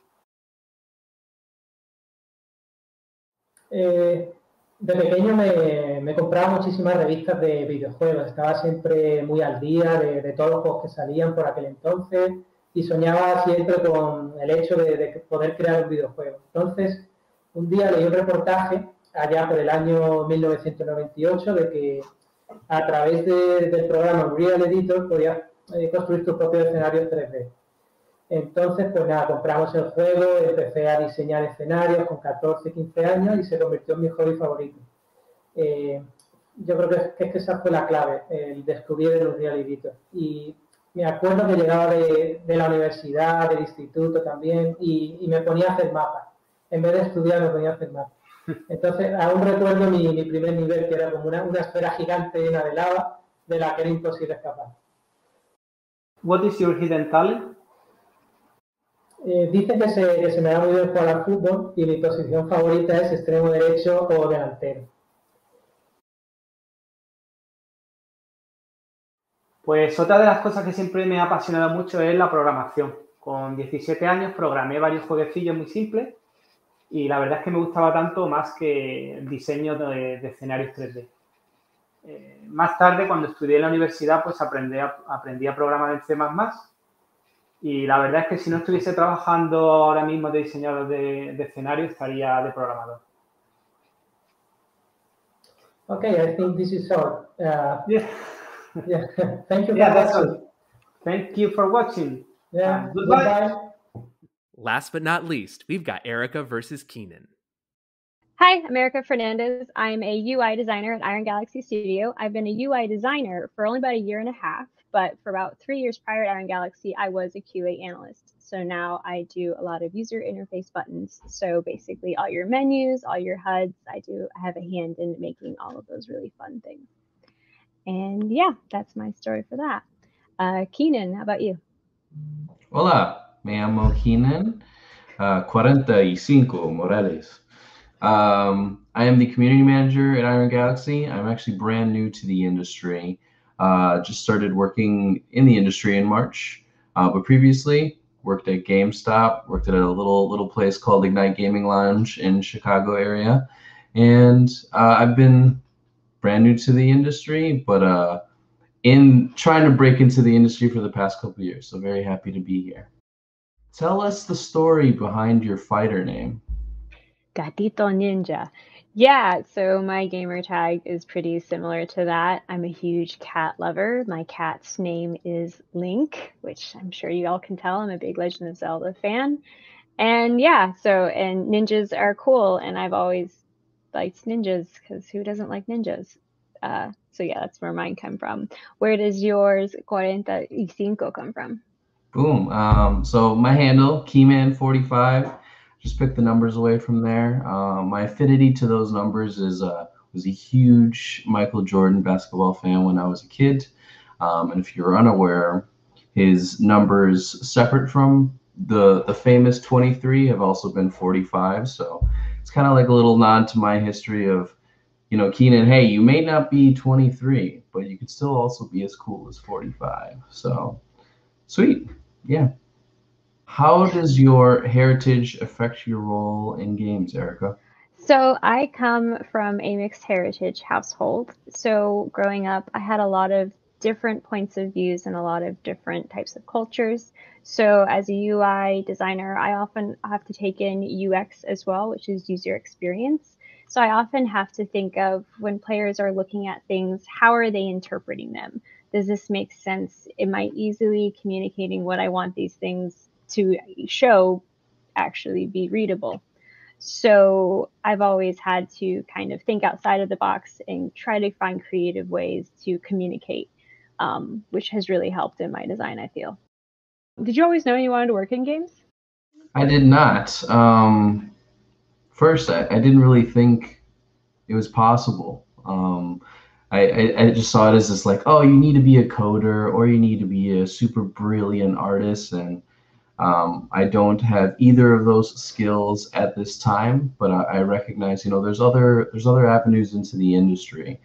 De pequeño me compraba muchísimas revistas de videojuegos, estaba siempre muy al día de todos los juegos que salían por aquel entonces y soñaba siempre con el hecho de poder crear un videojuego. Entonces, un día leí un reportaje, allá por el año 1998, de que a través del programa Unreal Editor podías construir tus propios escenarios 3D. Entonces, pues nada, compramos el juego, empecé a diseñar escenarios con 14, 15 años y se convirtió en mi hobby favorito. Yo creo que esa fue la clave, el descubrir el Unreal Editor. Y me acuerdo que llegaba de la universidad, del instituto también, y me ponía a hacer mapas. En vez de estudiar, me ponía a hacer mapas. Entonces, aún recuerdo mi primer nivel, que era como una esfera gigante llena de lava, de la que era imposible escapar. What is your hidden talent? Dicen que se me da muy bien jugar al fútbol y mi posición favorita es extremo derecho o delantero. Pues otra de las cosas que siempre me ha apasionado mucho es la programación. Con 17 años programé varios jueguecillos muy simples y la verdad es que me gustaba tanto más que el diseño de escenarios 3D. Más tarde, cuando estudié en la universidad, pues aprendí a programar en C++. Y la verdad es que si no estuviese trabajando ahora mismo de diseñador de escenario, estaría de programador. Okay, I think this is all. Yeah. Yeah. Thank you for That's watching. all. Thank you for watching. Yeah. Goodbye. Last but not least, we've got Erica versus Keenan. Hi, I'm Erica Fernandez. I'm a UI designer at Iron Galaxy Studio. I've been a UI designer for only about a year and a half, but for about 3 years prior to Iron Galaxy, I was a QA analyst. So now I do a lot of user interface buttons. So basically all your menus, all your HUDs, I have a hand in making all of those really fun things. And yeah, that's my story for that. Keenan, how about you? Hola, me llamo Keenan, 45 Morales. I am the community manager at Iron Galaxy. I'm actually brand new to the industry. Just started working in the industry in March, but previously worked at GameStop, worked at a little place called Ignite Gaming Lounge in Chicago area, and I've been brand new to the industry, but in trying to break into the industry for the past couple of years. So very happy to be here. Tell us the story behind your fighter name. Gatito Ninja. Yeah, so my gamer tag is pretty similar to that. I'm a huge cat lover. My cat's name is Link, which I'm sure you all can tell. I'm a big Legend of Zelda fan. And yeah, and ninjas are cool, and I've always liked ninjas because who doesn't like ninjas? So yeah, that's where mine come from. Where does yours 45 come from? Boom. So my handle, Keyman45, just pick the numbers away from there. My affinity to those numbers is was a huge Michael Jordan basketball fan when I was a kid. And if you're unaware, his numbers separate from the famous 23 have also been 45. So it's kind of like a little nod to my history of, you know, Keenan, hey, you may not be 23, but you could still also be as cool as 45. So sweet. Yeah. How does your heritage affect your role in games, Erica? So I come from a mixed heritage household. So growing up, I had a lot of different points of views and a lot of different types of cultures. So as a UI designer, I often have to take in UX as well, which is user experience. So I often have to think of when players are looking at things, how are they interpreting them? Does this make sense? Am I easily communicating what I want these things to show actually be readable? So I've always had to kind of think outside of the box and try to find creative ways to communicate, which has really helped in my design, I feel. Did you always know you wanted to work in games? I did not. First, I didn't really think it was possible. I just saw it as this like, oh, you need to be a coder or you need to be a super brilliant artist, and I don't have either of those skills at this time. But I recognize, you know, there's other avenues into the industry.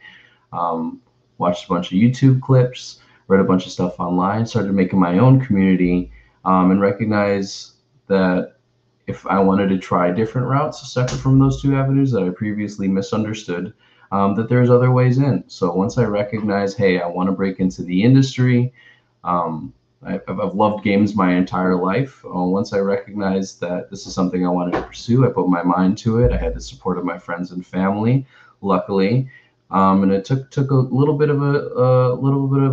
Watched a bunch of YouTube clips, read a bunch of stuff online, started making my own community, and recognize that if I wanted to try different routes separate from those two avenues that I previously misunderstood, that there's other ways in. So once I recognize, hey, I want to break into the industry, I've loved games my entire life. Once I recognized that this is something I wanted to pursue, I put my mind to it. I had the support of my friends and family, luckily, and it took a little bit of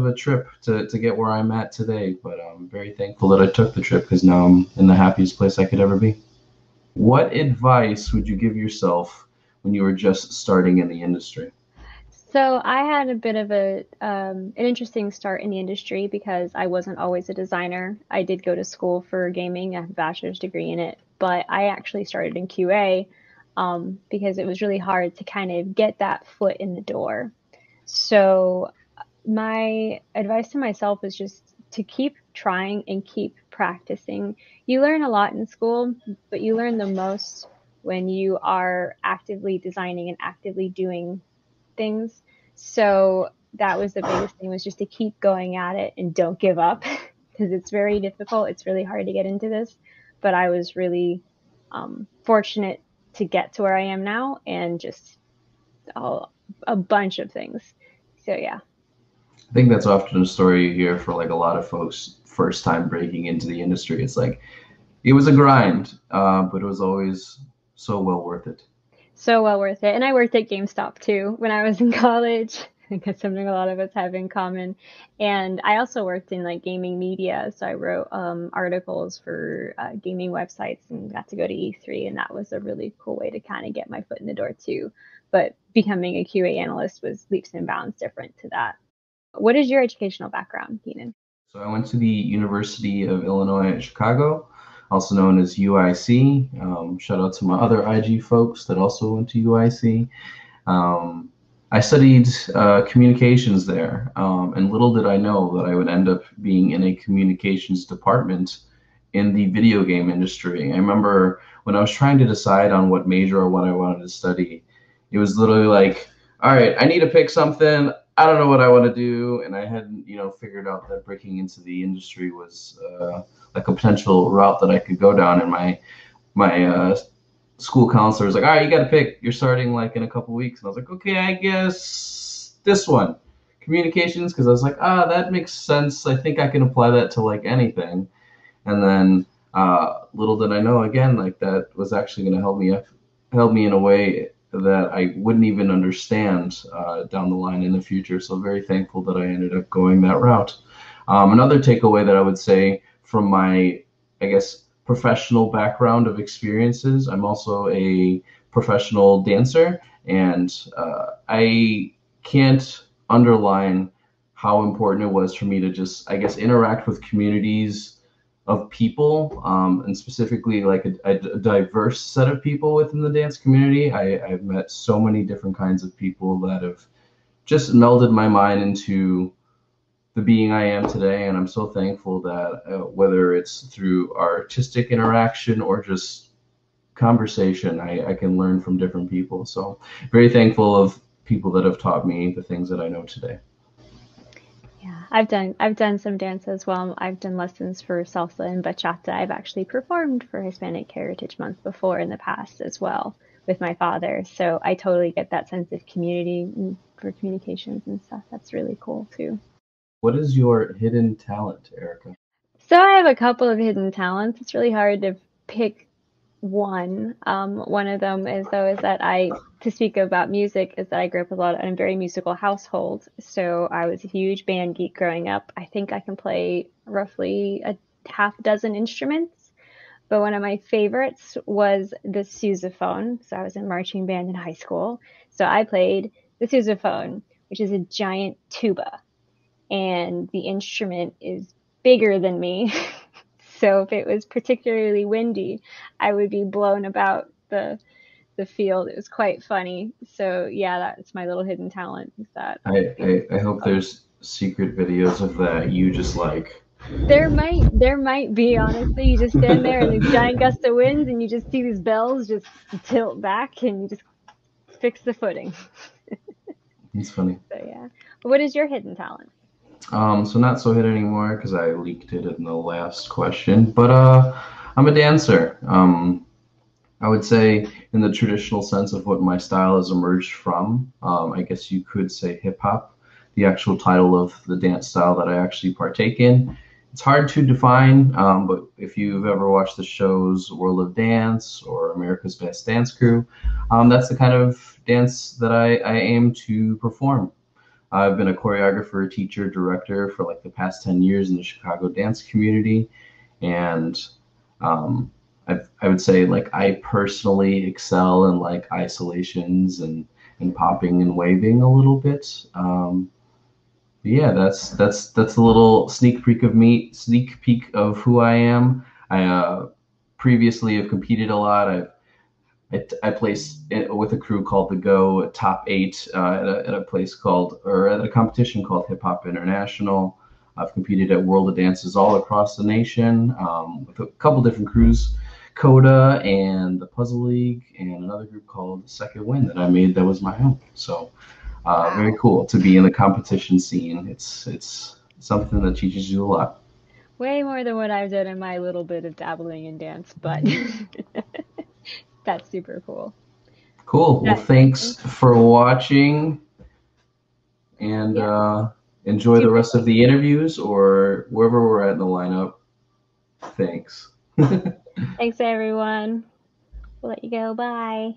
a trip to get where I'm at today. But I'm very thankful that I took the trip because now I'm in the happiest place I could ever be. What advice would you give yourself when you were just starting in the industry? So I had a bit of an interesting start in the industry because I wasn't always a designer. I did go to school for gaming, I have a bachelor's degree in it, but I actually started in QA because it was really hard to kind of get that foot in the door. So my advice to myself is just to keep trying and keep practicing. You learn a lot in school, but you learn the most when you are actively designing and actively doing things. So that was the biggest thing, was just to keep going at it and don't give up because it's very difficult. It's really hard to get into this, but I was really fortunate to get to where I am now and just a bunch of things. So yeah. I think that's often a story you hear for like a lot of folks first time breaking into the industry. It's like, it was a grind, but it was always so well worth it. So well worth it. And I worked at GameStop too when I was in college. I think that's something a lot of us have in common. And I also worked in like gaming media. So I wrote articles for gaming websites and got to go to E3. And that was a really cool way to kind of get my foot in the door too. But becoming a QA analyst was leaps and bounds different to that. What is your educational background, Keenan? So I went to the University of Illinois at Chicago, also known as UIC. Shout out to my other IG folks that also went to UIC. I studied communications there, and little did I know that I would end up being in a communications department in the video game industry. I remember when I was trying to decide on what major or what I wanted to study, it was literally like, all right, I need to pick something. I don't know what I want to do. And I hadn't, figured out that breaking into the industry was like a potential route that I could go down. And my school counselor was like, all right, you got to pick. You're starting like in a couple weeks. And I was like, okay, I guess this one, communications, because I was like, that makes sense. I think I can apply that to like anything. And then little did I know, again, like that was actually going to help me in a way that I wouldn't even understand down the line in the future. So very thankful that I ended up going that route. Another takeaway that I would say from my, I guess, professional background of experiences, I'm also a professional dancer, and I can't underline how important it was for me to just, I guess, interact with communities of people, and specifically like a diverse set of people within the dance community. I've met so many different kinds of people that have just melded my mind into the being I am today, and I'm so thankful that whether it's through artistic interaction or just conversation, I can learn from different people. So very thankful of people that have taught me the things that I know today. Yeah, I've done some dance as well. I've done lessons for salsa and bachata. I've actually performed for Hispanic Heritage Month before in the past as well with my father. So I totally get that sense of community for communications and stuff. That's really cool too. What is your hidden talent, Erica? So I have a couple of hidden talents. It's really hard to pick one. One of them is that to speak about music, is that I grew up in a very musical household. So I was a huge band geek growing up. I think I can play roughly a half dozen instruments, but one of my favorites was the sousaphone. So I was in marching band in high school. So I played the sousaphone, which is a giant tuba, and the instrument is bigger than me. So if it was particularly windy, I would be blown about the field. It was quite funny. So yeah, that's my little hidden talent. Is that I hope there's secret videos of that. You just like there might be, honestly. You just stand there in a giant gust of winds and you just see these bells just tilt back and you just fix the footing. It's funny. So yeah. What is your hidden talent? So not so hidden anymore because I leaked it in the last question, but I'm a dancer. I would say in the traditional sense of what my style has emerged from, I guess you could say hip hop, the actual title of the dance style that I actually partake in. It's hard to define, but if you've ever watched the shows World of Dance or America's Best Dance Crew, that's the kind of dance that I aim to perform. I've been a choreographer, teacher, director for like the past 10 years in the Chicago dance community. And I would say like I personally excel in like isolations and popping and waving a little bit. Yeah, that's a little sneak peek of who I am. I previously have competed a lot. I placed with a crew called the Go Top 8 at a place called, or at a competition called Hip Hop International. I've competed at World of Dances all across the nation with a couple different crews, Coda and the Puzzle League, and another group called Second Wind that I made that was my own. So very cool to be in the competition scene. It's something that teaches you a lot. Way more than what I've done in my little bit of dabbling in dance, but that's super cool. Cool. Well, thanks for watching, and enjoy the rest of the interviews or wherever we're at in the lineup. Thanks. Thanks, everyone. We'll let you go. Bye.